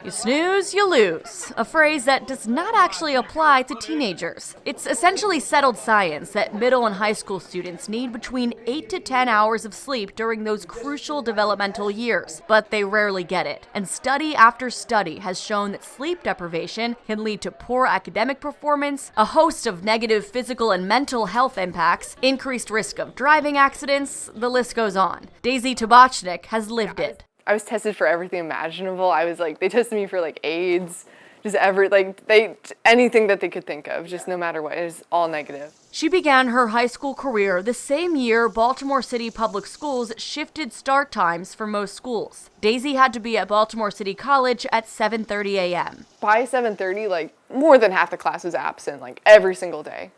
You snooze, you lose, a phrase that does not actually apply to teenagers. It's essentially settled science that middle and high school students need between 8 to 10 hours of sleep during those crucial developmental years, but they rarely get it. And study after study has shown that sleep deprivation can lead to poor academic performance, a host of negative physical and mental health impacts, increased risk of driving accidents, the list goes on. Daisy Tabachnik has lived it. I was tested for everything imaginable. They tested me for AIDS, just anything that they could think of, just no matter what, it was all negative. She began her high school career the same year Baltimore City Public Schools shifted start times for most schools. Daisy had to be at Baltimore City College at 7:30 a.m. By 7:30, more than half the class was absent, every single day.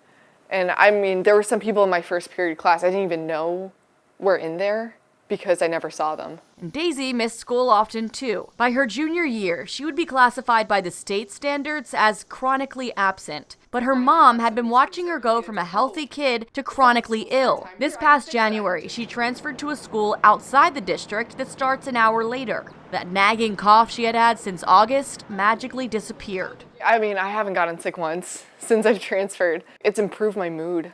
And there were some people in my first period class I didn't even know were in there because I never saw them. And Daisy missed school often too. By her junior year, she would be classified by the state standards as chronically absent. But her mom had been watching her go from a healthy kid to chronically ill. This past January, she transferred to a school outside the district that starts an hour later. That nagging cough she had had since August magically disappeared. I haven't gotten sick once since I've transferred. It's improved my mood.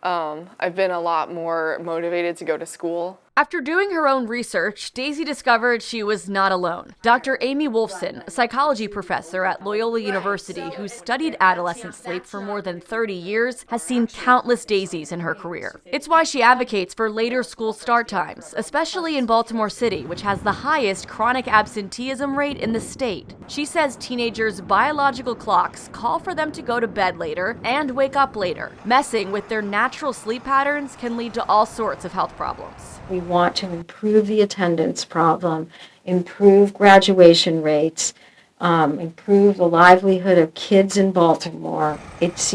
I've been a lot more motivated to go to school. After doing her own research, Daisy discovered she was not alone. Dr. Amy Wolfson, a psychology professor at Loyola University who studied adolescent sleep for more than 30 years, has seen countless Daisies in her career. It's why she advocates for later school start times, especially in Baltimore City, which has the highest chronic absenteeism rate in the state. She says teenagers' biological clocks call for them to go to bed later and wake up later. Messing with their natural sleep patterns can lead to all sorts of health problems. We want to improve the attendance problem, improve graduation rates, improve the livelihood of kids in Baltimore. It's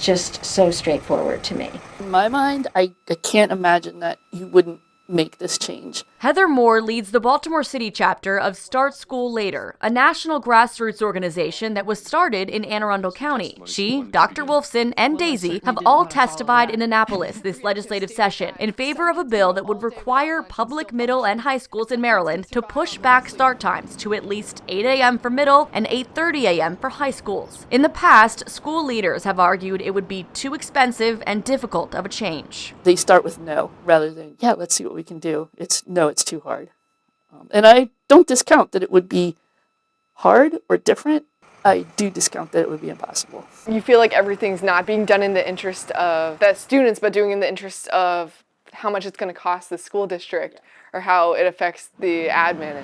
just so straightforward to me. In my mind, I can't imagine that you wouldn't make this change. Heather Moore leads the Baltimore City chapter of Start School Later, a national grassroots organization that was started in Anne Arundel County. She, Dr. Wolfson, and Daisy have all testified in Annapolis this legislative session in favor of a bill that would require public middle and high schools in Maryland to push back start times to at least 8 a.m. for middle and 8:30 a.m. for high schools. In the past, school leaders have argued it would be too expensive and difficult of a change. They start with no rather than, yeah, let's see what we can do. It's too hard. And I don't discount that it would be hard or different. I do discount that it would be impossible. You feel like everything's not being done in the interest of the students, but doing in the interest of how much it's going to cost the school district or how it affects the admin.